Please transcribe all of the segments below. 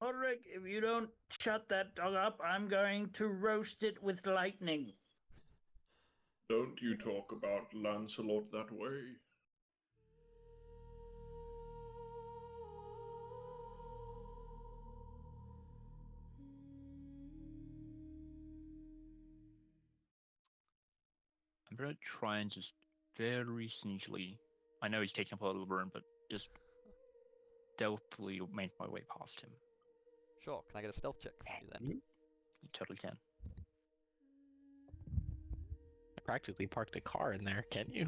Ulrich, if you don't shut that dog up, I'm going to roast it with lightning. Don't you talk about Lancelot that way. I'm gonna try and just very sneakily. I know he's taking up a little room, but just stealthily make my way past him. Sure, can I get a stealth check from you then? You totally can. Practically parked the car in there, can you?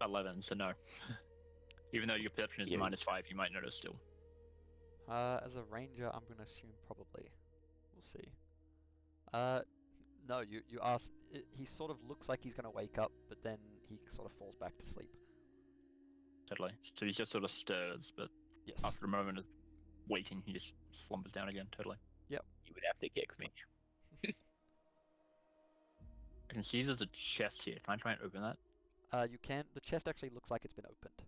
11, so no. Even though your perception is Yeah. -5, you might notice still. As a ranger, I'm gonna assume probably. We'll see. No, you ask. He sort of looks like he's gonna wake up, but then he sort of falls back to sleep. Totally. So he just sort of stirs, but Yes. after a moment of waiting, he just slumbers down again, totally. You would have to kick me. I can see there's a chest here. Can I try and open that? You can. The chest actually looks like it's been opened.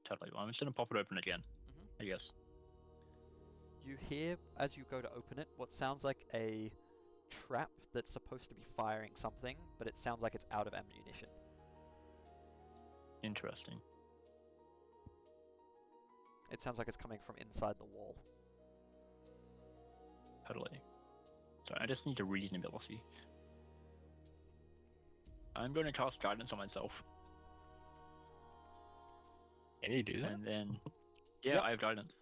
Totally. Well, I'm just gonna pop it open again, I guess. You hear, as you go to open it, what sounds like a trap that's supposed to be firing something, but it sounds like it's out of ammunition. Interesting. It sounds like it's coming from inside the wall. Totally. So I just need a reasonability. I'm going to cast guidance on myself. Can you do that? And then... Yeah, Yep. I have guidance.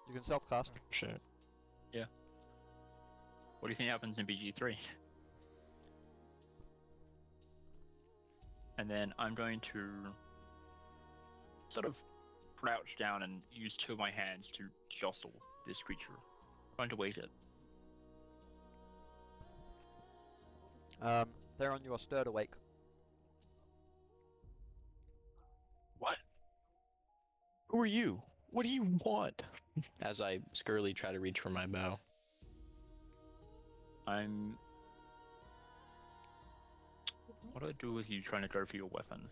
You can self-cast. Shit. What do you think happens in BG3? And then I'm going to sort of crouch down and use two of my hands to jostle this creature. Trying to weight it. Theron, you are stirred awake. What? Who are you? What do you want? As I scurrily try to reach for my bow. What do I do with you trying to go for your weapon?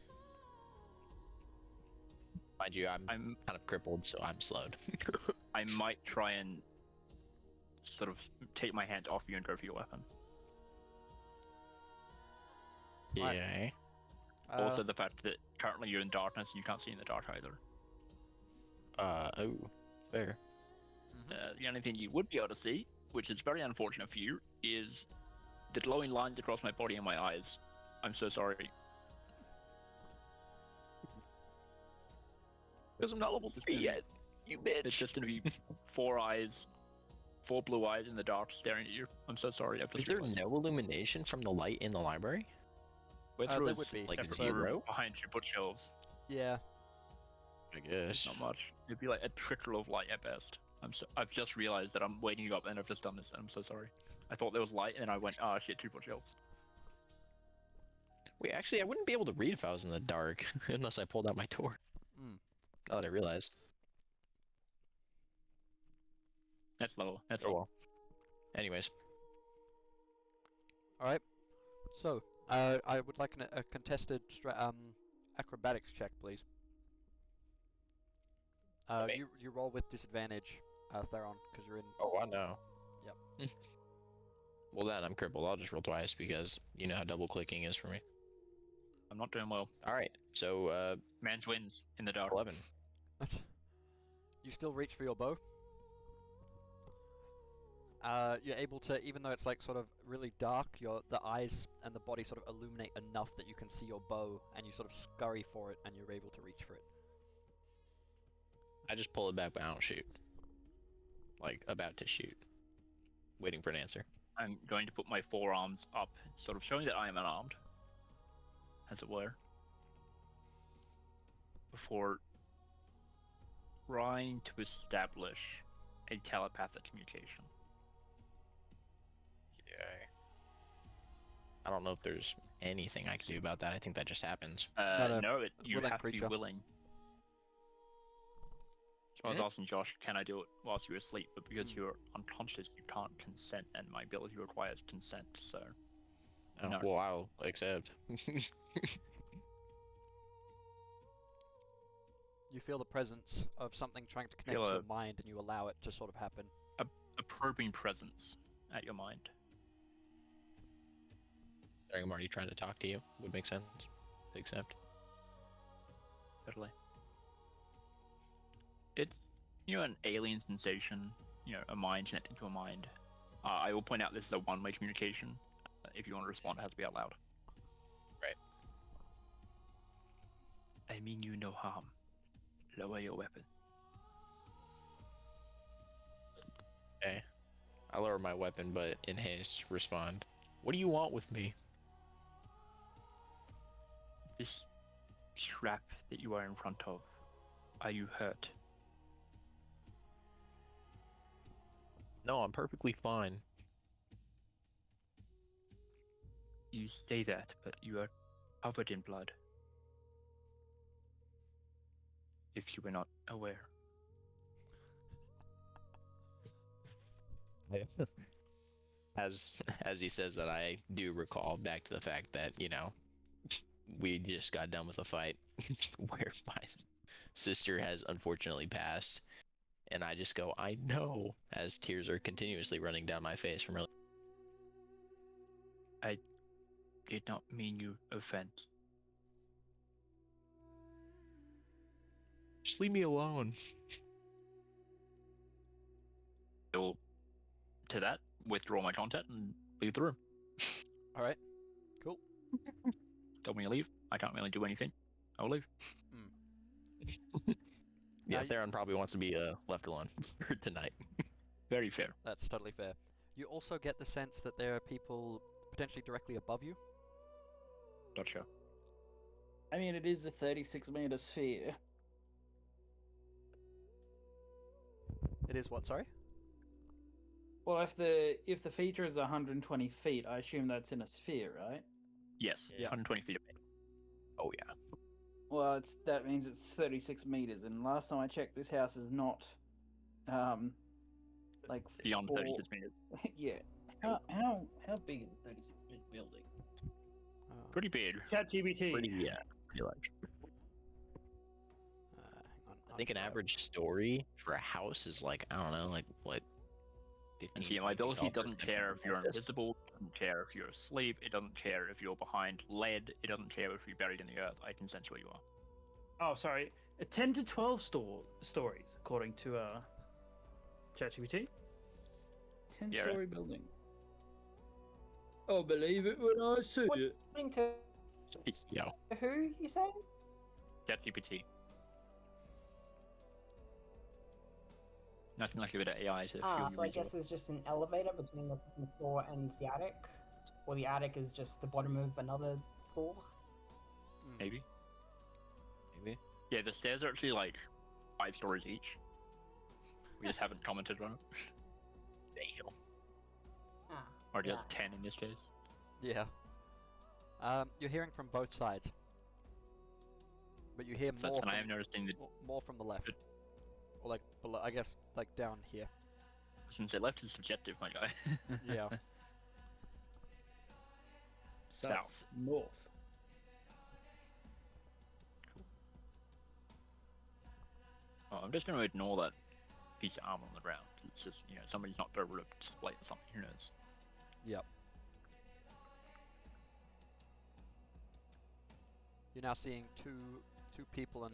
Mind you, I'm I'm kind of crippled, so I'm slowed. I might try and sort of take my hand off you and go for your weapon. Yeah. Also the fact that currently you're in darkness and you can't see in the dark either. Oh, fair. The only thing you would be able to see, which is very unfortunate for you, is the glowing lines across my body and my eyes. I'm so sorry. Because I'm not level 3 yet, you bitch. It's just gonna be four eyes, four blue eyes in the dark staring at you. I'm so sorry. I've Is just there realized. no illumination from the light in the library? We're there through a would be. Like separate room zero? behind your bookshelves. Yeah. I guess. Not much. It'd be like a trickle of light at best. I've just realized that I'm waking you up and I've just done this and I'm so sorry. I thought there was light and then I went, ah shit, two bookshelves. Wait, actually, I wouldn't be able to read if I was in the dark, unless I pulled out my torch. Now that I realize. That's low. That's Oh low. well. Anyways. Alright. So, I would like a contested acrobatics check, please. Okay. You roll with disadvantage, Theron, because you're in... Oh, I know. Yep. Well, then I'm crippled. I'll just roll twice because you know how double clicking is for me. I'm not doing well. Alright, so, Man's wins in the dark. 11. You still reach for your bow. You're able to, even though it's like sort of really dark, the eyes and the body sort of illuminate enough that you can see your bow, and you sort of scurry for it, and you're able to reach for it. I just pull it back, but I don't shoot. Like, about to shoot. Waiting for an answer. I'm going to put my forearms up, sort of showing that I am unarmed, as it were, before trying to establish a telepathic communication. Yeah. I don't know if there's anything I can do about that. I think that just happens. No, You willing have to be creature. willing. So I was asking Josh, can I do it whilst you're asleep? But because you're unconscious, you can't consent, and my ability requires consent, so... Oh, No. well, I'll accept. You feel the presence of something trying to connect Feel to a- your mind, and you allow it to sort of happen. A probing presence at your mind. I'm already trying to talk to you. Would make sense. To accept. Totally. It's, an alien sensation, a mind connecting to a mind. I will point out this is a one-way communication. If you want to respond, it has to be out loud. Right. I mean you no harm. Lower your weapon. Okay. I lower my weapon, but in haste, respond. What do you want with me? This trap that you are in front of, are you hurt? No, I'm perfectly fine. You say that, but you are covered in blood. If you were not aware. As he says that, I do recall back to the fact that, we just got done with a fight where my sister has unfortunately passed. And I just go, I know, as tears are continuously running down my face from really. I did not mean you offense. Just leave me alone. I will, to that, withdraw my contact and leave the room. Alright, cool. Tell me to leave. I can't really do anything. I will leave. Yeah, Now Theron probably wants to be left alone for tonight. Very fair. That's totally fair. You also get the sense that there are people potentially directly above you. Gotcha. I mean, it is a 36-meter sphere. It is what, sorry? Well, if the feature is 120 feet, I assume that's in a sphere, right? Yes, Yeah. 120 feet away. Oh yeah. Well, that means it's 36 meters, and last time I checked, this house is not, like Beyond 4... 36 meters. Yeah. How big is a 36-meter building? Pretty big. ChatGPT. Pretty large. Hang on. I think an average story for a house is like, I don't know, like what? 15, And see, my 20 feet ability tall, doesn't something care if you're like this. invisible, it doesn't care if you're asleep, it doesn't care if you're behind lead, it doesn't care if you're buried in the earth. I can sense where you are. Oh, sorry. 10 to 12 stories, according to ChatGPT. 10-story building. Oh, believe it when I see it. According to Yo. who, you said? ChatGPT. Nothing like a bit of AI to Ah, feel so I reasonable. guess there's just an elevator between the second floor and the attic? Or the attic is just the bottom of another floor? Maybe. Yeah, the stairs are actually like 5 stories each. We just haven't commented on it. Damn. Ah, Or just yeah. 10 in this case. Yeah. You're hearing from both sides. But you hear So that's more when I am from, noticing that more from the left. Good. Or like below, I guess like down here. since the left is subjective, my guy. Yeah. South. North. Oh, I'm just going to ignore that piece of armor on the ground. It's just, somebody's knocked over a display or something. Who knows? Yep. You're now seeing two people in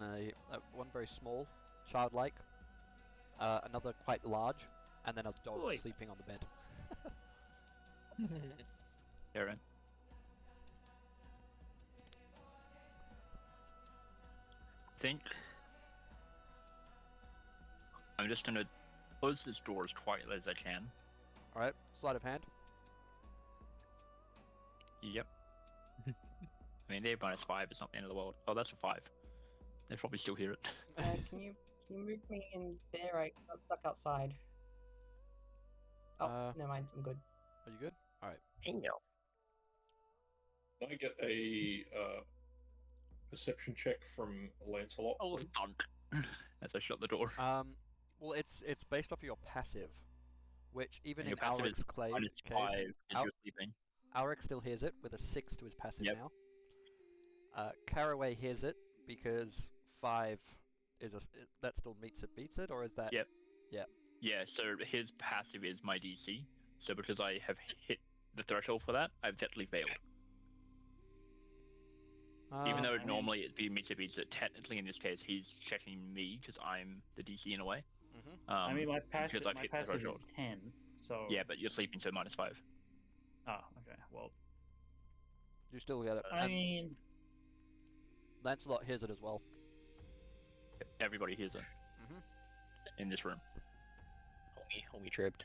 one very small, childlike, another quite large, and then a dog Oi. sleeping on the bed. Aaron. Think. I'm just gonna close this door as quietly as I can. Alright, sleight of hand. Yep. I mean, they're -5 is not the end of the world. Oh, that's a 5. They probably still hear it. Can you move me in there? I got stuck outside. Oh, never mind. I'm good. Are you good? Alright. Can I get a perception check from Lancelot? Oh, please? thunk. As I shut the door. Well, it's based off of your passive, which even And in your passive Alric's is case, -5 if you're sleeping. Alric still hears it with a 6 to his passive Yep. now. Caraway hears it because 5 that still meets it, beats it, or is that? Yep. Yeah. Yeah, so his passive is my DC. So because I have hit the threshold for that, I've technically failed. Even though normally it'd be meets it, beats it, technically in this case he's checking me because I'm the DC in a way. I mean, my passive, because I've my hit the passive is threshold. 10, so... Yeah, but you're sleeping, so -5. Ah, okay, well... You still get it. I And mean... Lancelot hears it as well. Everybody hears it in this room. Homie tripped.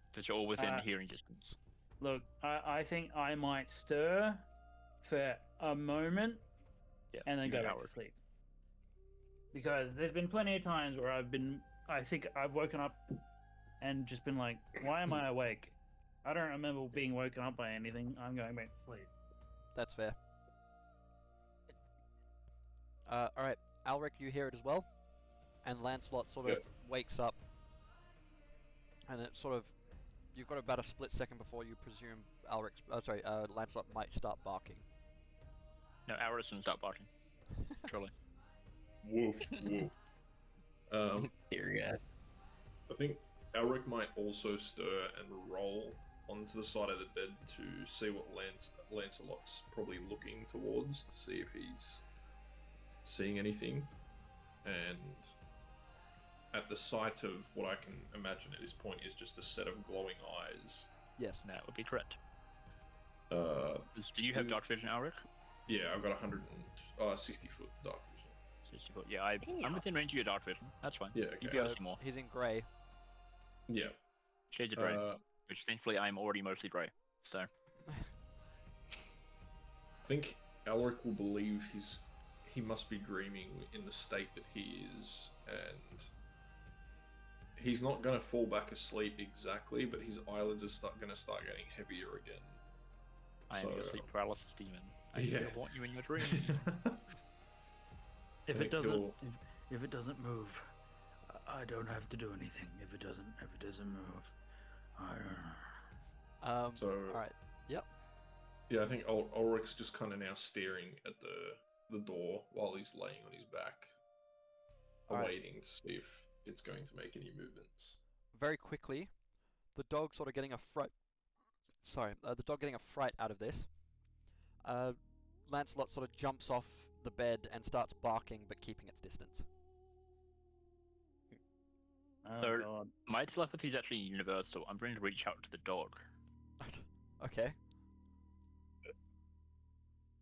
Because you're all within hearing distance. Look, I think I might stir for a moment and then you go and back to Howard. sleep. Because there's been plenty of times where I think I've woken up and just been like, why am I awake? I don't remember being woken up by anything. I'm going back to sleep. That's fair. Alright, Alric, you hear it as well? And Lancelot sort of wakes up. And it sort of... You've got about a split second before you presume Lancelot might start barking. No, Aris doesn't start barking. Truly. Woof, woof. Dear God. I think Elric might also stir and roll onto the side of the bed to see what Lancelot's probably looking towards, to see if he's seeing anything. And at the sight of what I can imagine at this point is just a set of glowing eyes. Yes. That would be correct. Uh, Do you have dark vision, Alric? yeah, I've got 160 foot dark vision. 60 foot. Yeah, I'm within range of your dark vision. That's fine. Yeah, You okay. can see more. He's in grey. Yeah. Shades of grey, which thankfully I'm already mostly grey. So. I think Elric will believe he must be dreaming in the state that he is, and he's not going to fall back asleep exactly, but his eyelids are going to start getting heavier again. I am your sleep paralysis demon. I want you in your dreams. If it doesn't move, I don't have to do anything. If it doesn't move, I don't know. So, alright. Yep. Yeah, I think Ulrich's just kind of now staring at the door while he's laying on his back, awaiting to see if it's going to make any movements. Very quickly, the dog sort of getting a fright. Sorry, the dog getting a fright out of this. Lancelot sort of jumps off the bed and starts barking, but keeping its distance. Oh, God. My telepathy is actually universal. I'm going to reach out to the dog. Okay.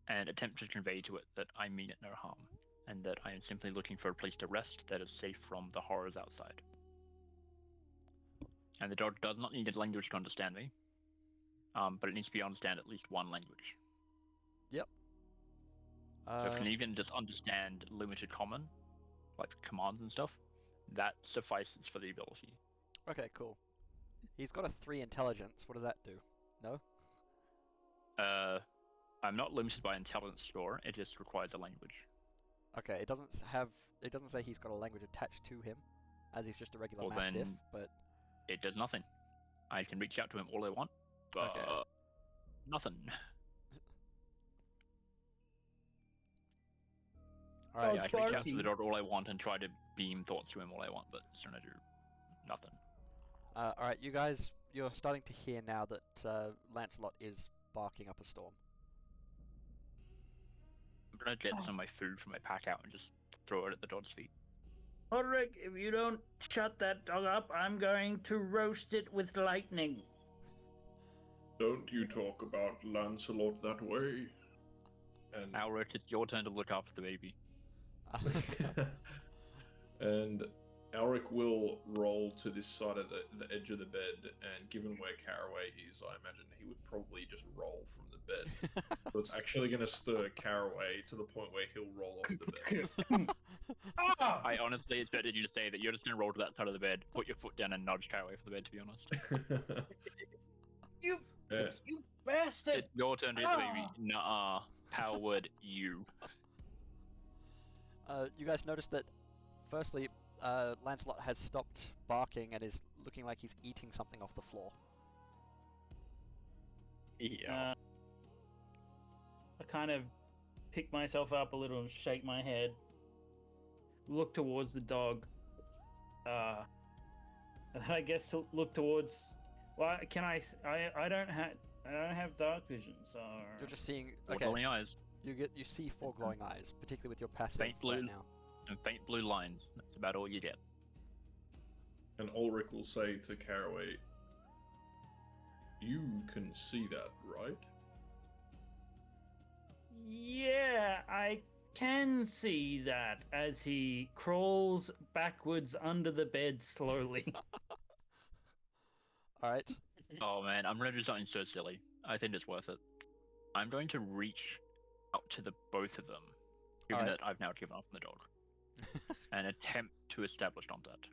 And attempt to convey to it that I mean it no harm, and that I am simply looking for a place to rest that is safe from the horrors outside. And the dog does not need a language to understand me, but it needs to be understand at least one language. Yep. So if it can even just understand limited common, like commands and stuff, that suffices for the ability. Okay, cool. He's got a 3 intelligence. What does that do? No? I'm not limited by intelligence score, it just requires a language. Okay, it doesn't say he's got a language attached to him, as he's just a regular Well, mastiff, then but... It does nothing. I can reach out to him all I want, but nothing. Alright, Yeah, I can reach out to the dog all I want and try to beam thoughts to him all I want, but it's gonna do nothing. alright, you guys, you're starting to hear now that Lancelot is barking up a storm. I'm gonna get some of my food from my pack out and just throw it at the dog's feet. Ulrich, if you don't shut that dog up, I'm going to roast it with lightning. Don't you talk about Lancelot that way. And Alric, it's your turn to look after the baby. and Elric will roll to this side of the edge of the bed, and given where Caraway is, I imagine he would probably just roll from the bed. So it's actually going to stir Caraway to the point where he'll roll off the bed. I honestly expected you to say that you're just gonna roll to that side of the bed, put your foot down and nudge Caraway for the bed, to be honest. You bastard! It's your turn to hit the baby. Nuh-uh. How would you? You guys notice that, firstly, Lancelot has stopped barking and is looking like he's eating something off the floor. Yeah. I kind of pick myself up a little and shake my head. look towards the dog. And then I guess to look towards. Well, can I? I don't have dark vision, so You're just seeing. Four Okay. glowing eyes You see 4 glowing eyes, particularly with your passive Faint blue. right now. and faint blue lines. That's about all you get. And Ulrich will say to Caraway, "You can see that, right?" Yeah, I can see that as he crawls backwards under the bed slowly. All right. Oh man, I'm gonna do something so silly. I think it's worth it. I'm going to reach up to the both of them, given Alright. that I've now given up on the dog, and attempt to establish contact.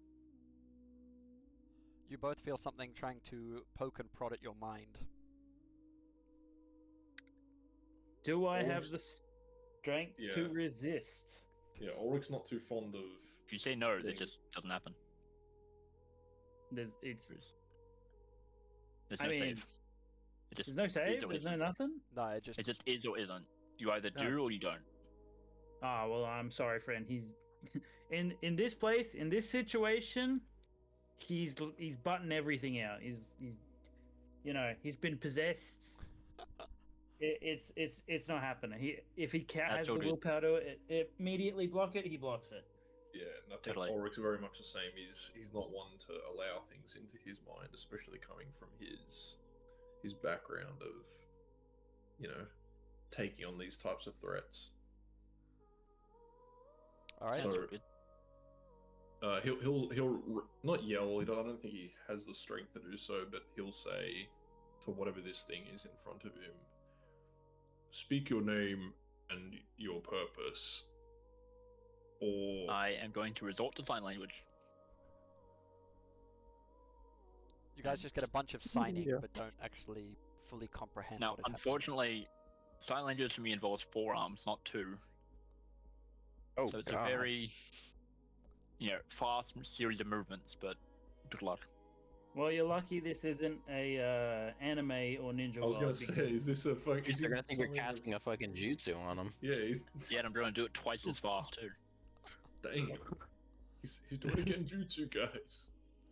You both feel something trying to poke and prod at your mind. Do I have Ulrich's- the strength to Yeah. resist? Yeah, Ulrich's not too fond of. If you say no, it Dang. just doesn't happen. There's There's I no mean, save. It just there's no is save. or There's no isn't. nothing. No, it just It just is or isn't. You either No. do or you don't. Ah, well, I'm sorry, friend. He's in this place, in this situation. He's butting everything out. He's he's been possessed. It's not happening. If he has the all good. willpower to immediately block it, he blocks it. Yeah, and I think Totally. Ulrich's very much the same. He's not one to allow things into his mind, especially coming from his background of, taking on these types of threats. all right. So- That's all good. He'll not yell. I don't think he has the strength to do so, but he'll say to whatever this thing is in front of him, "Speak your name and your purpose." Or I am going to resort to sign language. You guys just get a bunch of signing, Yeah. but don't actually fully comprehend Now, what is happening. unfortunately, sign language for me involves 4 arms, not 2. Oh, So it's God. a very, fast series of movements, but good luck. Well, you're lucky this isn't a anime or ninja. I was gonna world, say, because- is this a fuck? Is They're he gonna think you're something casting a fucking jutsu on them. Yeah, he's Yeah, and I'm going to do it twice as fast, too. damn. He's doing it again, jutsu, guys.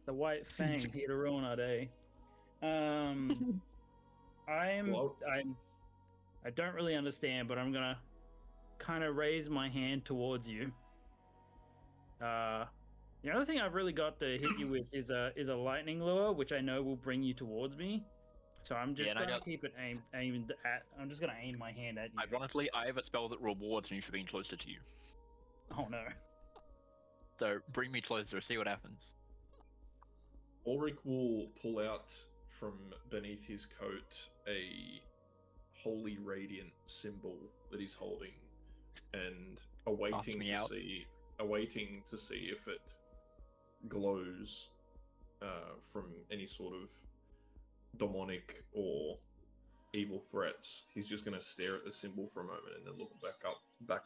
the white fang here to ruin our day. Well, I don't really understand, but I'm gonna kind of raise my hand towards you. The other thing I've really got to hit you with is a lightning lure, which I know will bring you towards me. So I'm just Yeah, and I gonna got- keep it aimed at. I'm just gonna aim my hand at you. Ironically, I have a spell that rewards me for being closer to you. Oh no! So bring me closer, see what happens. Ulrich will pull out from beneath his coat a holy radiant symbol that he's holding, and awaiting me to out. see if it glows from any sort of demonic or evil threats. He's just going to stare at the symbol for a moment and then look back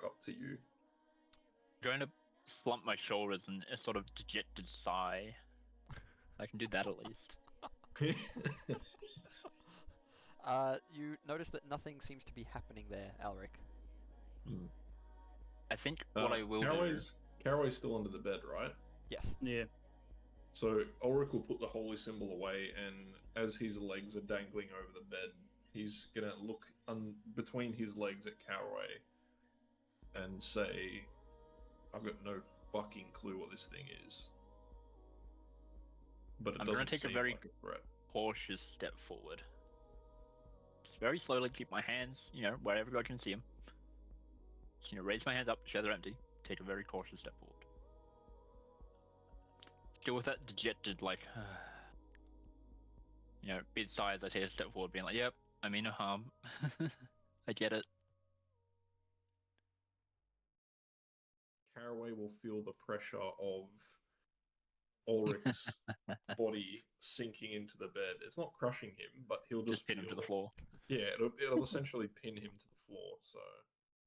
up to you. I'm going to slump my shoulders and a sort of dejected sigh. I can do that at least. You notice that nothing seems to be happening there, Alric. I think what I will do... Caraway's still under the bed, right? Yes. Yeah. So Ulrich will put the holy symbol away, and as his legs are dangling over the bed, he's gonna look between his legs at Caraway and say, "I've got no fucking clue what this thing is, but it I'm gonna doesn't take a seem very- like a threat." cautious step forward. Just very slowly keep my hands, where everybody can see them. Just, raise my hands up, show they're empty. Take a very cautious step forward. Still with that dejected, big sigh as I take a step forward, being like, yep, I mean no harm. I get it. Caraway will feel the pressure of Ulrich's body sinking into the bed. It's not crushing him, but he'll Just pin him feel to the it. floor. Yeah, it'll essentially pin him to the floor. So